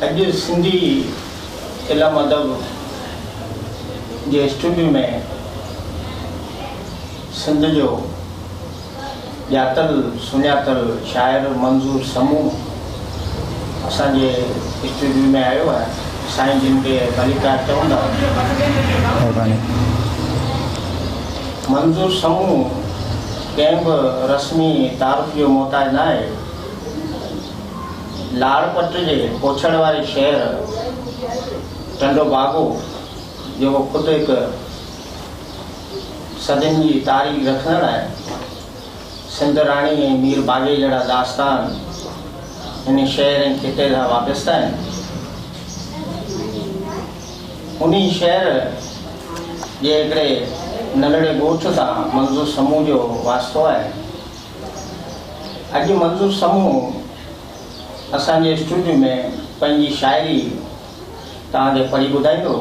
अॼु सिंधी इल्मु अदब जे स्टूडियो में सिंध जो ॼातल सुञातल शाइर मंज़ूर समूह असांजे स्टूडियो में आयो आहे। साईं जिन खे मलिकार चवंदा। मंज़ूर समूह कंहिं बि रस्मी तारुफ़ जो मोहताज न आहे। लाड़पट जे पोछड़ वारे शहर टंडो बागो जेको ख़ुदि हिकु सदियुनि जी तारीख़ रखंदड़ आहे। सिंध राणी ऐं मीर बागे जहिड़ा दास्तान हिन शहर ऐं खिते सां वाबस्ता आहिनि। उन शहर जे हिकिड़े नंढड़े ॻोठ सां मंज़ूर समूह जो वास्तो आहे। अॼु मंज़ूर समूह असांजे स्टूडियो में पंहिंजी शाइरी तव्हांखे पढ़ी ॿुधाईंदो।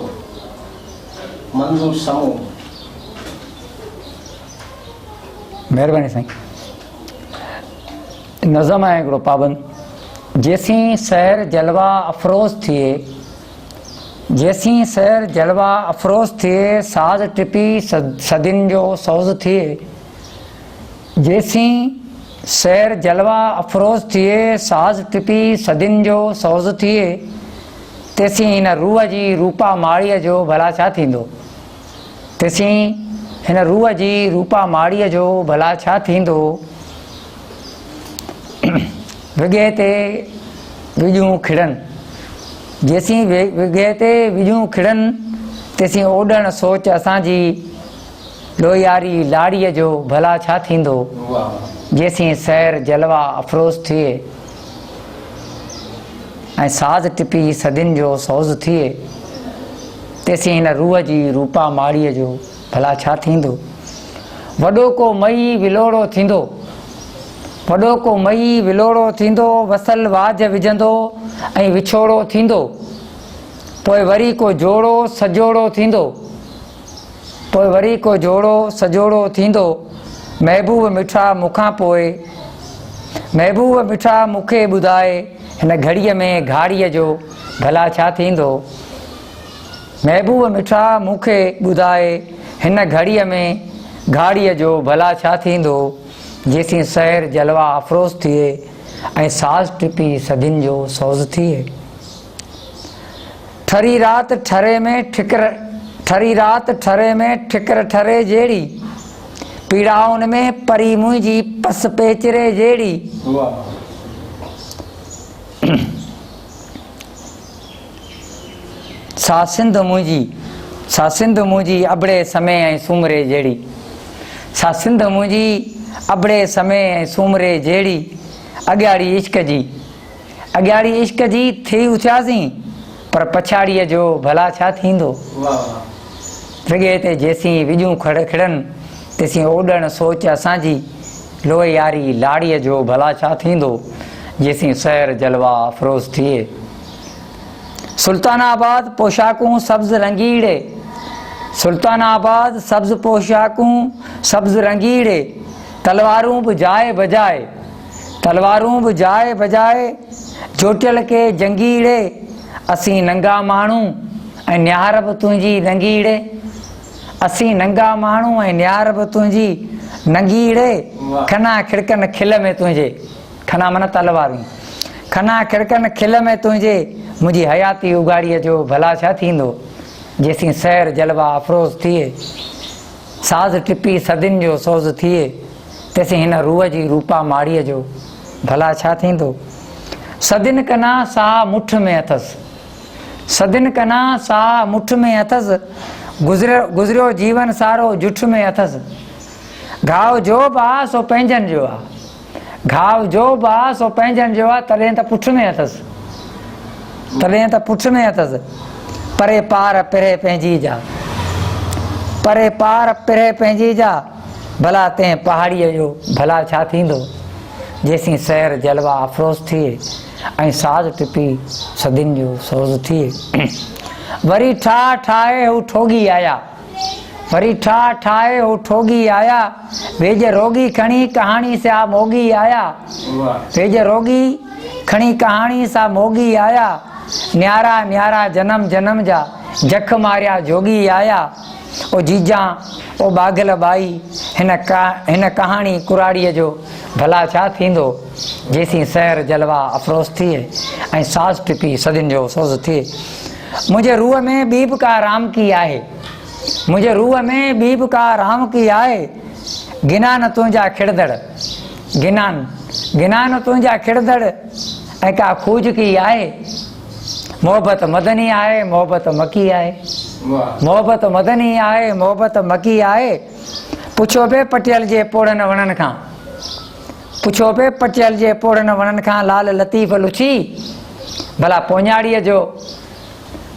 मंज़ूर समूह। महिरबानी साईं। नज़म आहे हिकिड़ो पाबंद। जेसीं शहर जलवा अफ़रोज़ थिए, जेसीं शहर जलवा अफ़रोज़ थिए, साज़ टिपी सदियुनि जो सोज़ थिए। जेसीं शहर जलवा अफ़रोज़ थिए, साज़ टिपी सदियुनि जो सोज़ थिए, तेसीं हिन रूह जी रूपा माड़ीअ जो भला छा थींदो। तेसीं हिन रूह जी रूपा माड़ीअ जो भला छा थींदो। विॻे ते विजूं खिड़नि, जेसीं विॻे ते विजूं खिड़नि, तेसीं ओॾण सोच असांजी लोहियारी लाड़ीअ जो भला छा थींदो। जेसीं शहर जलवा अफ़रोज़ थिए ऐं साज़ टिपी सदियुनि जो सोज़ थिए, तेसीं हिन रूह जी रूपा माड़ीअ जो भला छा थींदो। वॾो को मई विलोड़ो थींदो, वॾो को मई विलोड़ो थींदो, वसल वाज विझंदो ऐं विछोड़ो थींदो। पोइ वरी को जोड़ो सजोड़ो थींदो, पोइ वरी को जोड़ो सजोड़ो थींदो। महबूब मिठा मूंखां पोइ, महबूब मिठा मूंखे ॿुधाए, हिन घड़ीअ में घाड़ीअ जो भला छा थींदो। महबूब मिठा मूंखे ॿुधाए, हिन घड़ीअ में घाड़ीअ जो भला छा थींदो। जेसीं शहर जलवा अफ़रोज़ थिए ऐं साज़ टिपी सदियुनि जो सोज़ थिए। ठरी रात ठरे में ठिकर, ठरी रात ठरे में ठिकर ठरे जहिड़ी, पीड़ाउनि में परी मुंहिंजी पस पेचरे जहिड़ी। सा सिंध मुंहिंजी, सा सिंध मुंहिंजी अबड़े समय ऐं सूमरे जहिड़ी। सा सिंध मुंहिंजी अबड़े समय ऐं सूमरे जहिड़ी। अॻियाड़ी इश्क जी, अॻियाड़ी इश्क जी थी उथियासीं, पर पछाड़ीअ जो भला छा थींदो। विॻे ते जेसीं विजूं खिड़नि, तेसीं ओॾण सोच असांजी लोहियारी लाड़ीअ जो भला छा थींदो। जेसीं शहर जलवा अफ़रोज़ थिए। सुल्तानाबाद पोशाकूं सब्ज़ रंगीड़े, सुल्तानाबाद सब्ज़ पोशाकूं सब्ज़ रंगीड़े। तलवारूं बि जाए बजाए, तलवारूं बि जाए बजाए, चोटियल के जंगीड़े। असीं नंगा माण्हू ऐं निहार बि तुंहिंजी नंगीड़े। असीं नंगा माण्हू ऐं निहार बि तुंहिंजी नंगीड़े। खना खिड़कनि खिल में तुंहिंजे, खना मन तलवारूं, खना खिड़कनि खिल में तुंहिंजे, मुंहिंजी हयाती उगाड़ीअ जो भला छा थींदो। जेसीं शहर जलवा अफ़रोज़ थिए, साज़ टिपी सदियुनि जो सोज़ थिए, तेसीं हिन रूह जी रूपा माड़ीअ जो भला छा थींदो। सदियुनि कना साह मुठ में अथसि, सदियुनि कना साह मुठ में अथसि, गुज़रियो जीवन सारो जुठ में अथसि। घाव जो बि आहे सो पंहिंजनि जो आहे, घाव जो बि आहे सो पंहिंजनि जो आहे, तॾहिं त पुठ में अथसि, तॾहिं त पुठ में अथसि। परे पार पिरे पंहिंजी जा, परे पार पिरे पंहिंजी जा, भला तंहिं पहाड़ीअ जो भला छा थींदो। जेसीं शहर जलवा अफ़रोज़ थिए ऐं साज़ टिपी सदियुनि जो सोज़ थिए। वरी ठाहे हू ठोगी आया, वरी ठाहे हू ठोगी आया, वेज रोगी खणी कहाणी सा मोगी आया। वेज रोगी खणी कहाणी सा मोगी आया, न्यारा न्यारा जन्म जन्म जा जख मारिया जोगी आया। ओ जीजा ओ बागल बाई हिन कहाणी कुराड़ीअ जो भला छा थींदो जेसी सैर जलवा अफरोज़ थिए ऐं साज़ टिपी सदियुनि जो सोज़ थिए। मुंहिंजे रूह में ॿी बि का राम की आहे, मुंहिंजे रूह में ॿी बि का राम की आहे। गिनान तुंहिंजा खिड़दड़ गिनान तुंहिंजा खिड़दड़ ऐं का खूज की आहे। मोहबत मदनी आहे मोहबत मकी आहे, मोहबत मदनी आहे मोहबत मकी आहे। पुछो पे पटियल जे पोड़नि वणनि खां, पुछो पे पटियल जे पोड़नि वणनि खां लाल लतीफ़ लुची भला पोञाड़ीअ जो।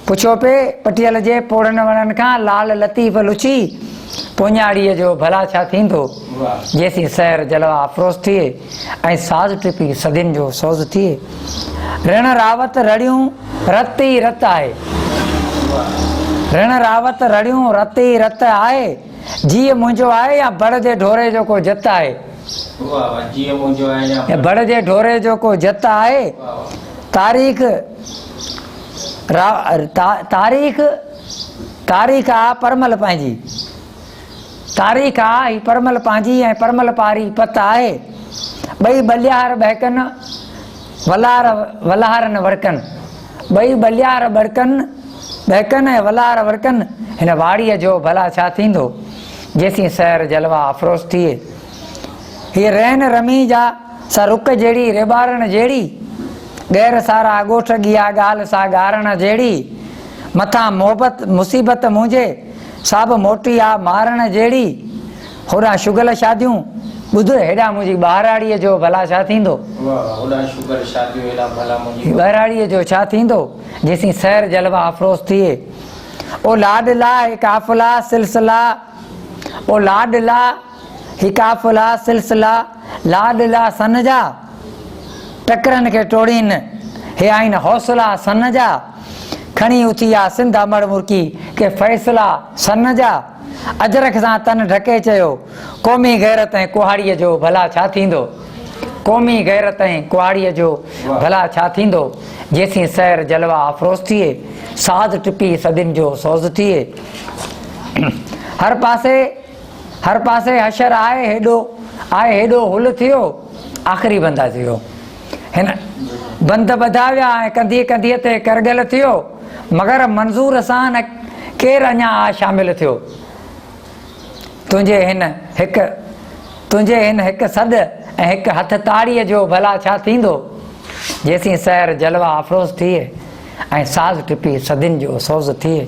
पुछो पे पटियल जे पोड़नि वणनि खां लाल लतीफ़ लुची पोञाड़ीअ जो भला छा थींदो जेसी सैर जलवा अफरोज़ थिए ऐं साज़ टिपी सदियुनि जो सोज़ थिए। ऋण रावत रड़ियूं रत ई रत आहे, ऋण रावत रड़ियूं रत ई रत आहे। जीअ मुंहिंजो आहे या बड़ जे ढोरे जो को जत आहे, बड़ जे ढोरे जो को जत आहे। तारीख़ तारीख़ तारीख़ आ परमल पंहिंजी, तारीख़ आ ही परमल पंहिंजी ऐं परमल पारी पत आहे। ॿई बलियार बहकनि वलहारनि वड़कनि, ॿई बलियार बहकनि ऐं वलहार वड़कनि। हिन वाड़ीअ जो भला छा थींदो जेसी सैर जलवा अफरोज़ थिए। हीअ रहन रमी जा सा रुक जहिड़ी रेबारण जहिड़ी, गैर सारा ॻोठ गिया ॻाल्हि सा ॻारण जहिड़ी। मथां मोहबत मुसीबत मुंहिंजे साब मोटी आ मारण जहिड़ी। होॾां शुगल शादियूं ॿुध हेॾा मुंहिंजी ॿाराड़ीअ जो भला छा थींदो, ॿाराड़ीअ जो छा थींदो जेसी सैर जलवा अफरोज़ थिए। ओ लाडला हिक काफ़िला सिलसिला, ओ लाडला हिक काफ़िला सिलसिला लाडला सन जा टकरनि खे टोड़ीनि हे आहिनि हौसला सन जा। खणी उथी आ सिंध अमड़ मुर्की के फ़ैसिला सन जा। अजरख सां तन ढके चयो क़ौमी गैरत ऐं कुहाड़ीअ जो भला छा थींदो, क़ौमी गैरत ऐं कुहाड़ीअ जो भला छा थींदो जेसी सैर जलवा अफरोज़ थिए साज़ टिपी सदियुनि जो सोज़ थिए। हर पासे हशर आहे हेॾो हुल थियो आख़िरी बंदा थियो। हिन बंद ॿधाविया ऐं कंधीअ कंधीअ ते करगिल थियो मगर मंज़ूर सां न केरु अञा शामिल थियो। तुंहिंजे हिन हिकु सॾ ऐं हिकु हथ ताड़ीअ जो भला छा थींदो जेसी सैर जलवा अफरोज़ थिए ऐं साज़ टिपी सदियुनि जो सोज़ थिए।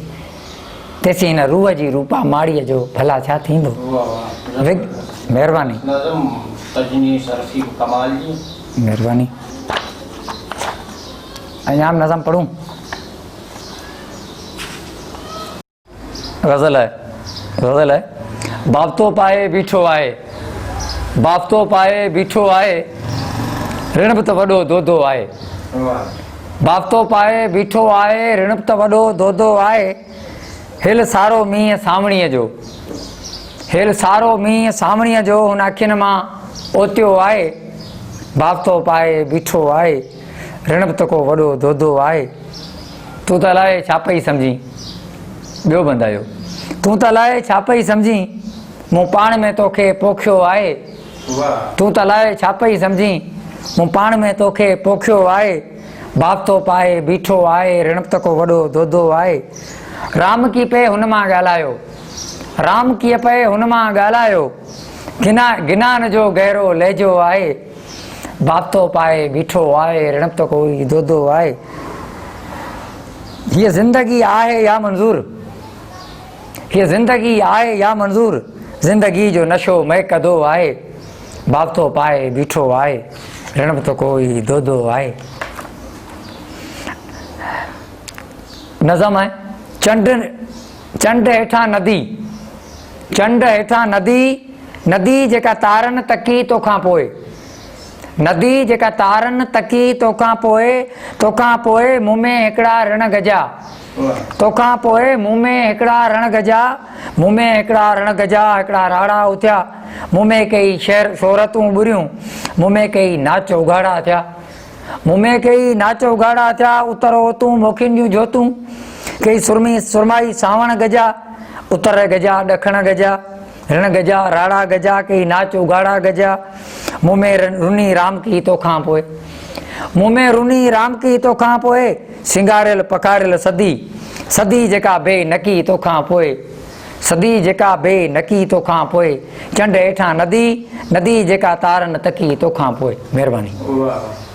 तेसी हिन रूह जी रूपा माड़ीअ जो भला छा थींदो। महिरबानी महिरबानी। अञा नज़म पढ़ूं। गज़ल है बाबतो पाए बीठो आहे, बाबतो पाए बीठो आहे ऋण बि त वॾो दोदो आहे। बाबतो पाए बीठो आहे ऋण बि त वॾो दोदो आहे। हिल सारो मींहं सावणीअ जो, हिल सारो मींहं सावणीअ जो हुन अखियुनि मां ओतियो आहे। बाबतो पाए बीठो आहे ऋण बि त को वॾो दोदो आहे। तूं त अलाए छा पई सम्झी, ॿियो बंदायो तूं त अलाए छा पई सम्झी मूं पाण में तोखे पोखियो आहे। तूं त अलाए छा पई सम्झी मूं पाण में तोखे पोखियो आहे। बाबतो पाए बीठो आहे ऋण बि त को वॾो दोदो आहे। राम की पे हुन मां ॻाल्हायो, राम कीअं पए हुन मां ॻाल्हायो गिनान जो गहरो लहजो आहे। बाबतो पाए बीठो आहे ऋण बि त कोई दोदो आहे। हीअ ज़िंदगी आहे या मंज़ूर, हीअ ज़िंदगी आहे या मंज़ूर ज़िंदगी जो नशो महकदो आहे। बाबतो पाए बीठो आहे ऋण बि त कोई दोदो आहे। नज़म है चंड हेठां नदी, चंड हेठां नदी, नदी जेका तारनि तकी तोखां पोइ, नदी जेका तारनि तकी तोखां पोइ मुंहुं में हिकिड़ा रण गजा, तोखां पोइ मुंहुं में हिकिड़ा रण गजा, मुंहुं में हिकिड़ा रण गजा हिकिड़ा राड़ा उथिया। मुंहुं में कई शहर शोहरतूं ॿुरियूं, मुंहुं में कई नाच उघाड़ा थिया। मुँह कई नाचो गाड़ा थिया उतरो तूं मोखिन जो तूं कई सुरमी सुरमाई सावण गजा उतर गजा ॾखण गजा रण गजा राड़ा गजा कई नाचो गाड़ा गजा मुँह में रुनी राम की तोखां पोइ मुँह में रुनी राम की तोखां पोइ सिंगारियल पकारियल सदी सदी जेका बे नकी तोखां पोइ सदी जेका बे नकी तोखां पोइ चंड हेठां नदी नदी जेका तारन तकी तोखां पोइ। महिरबानी। वाह।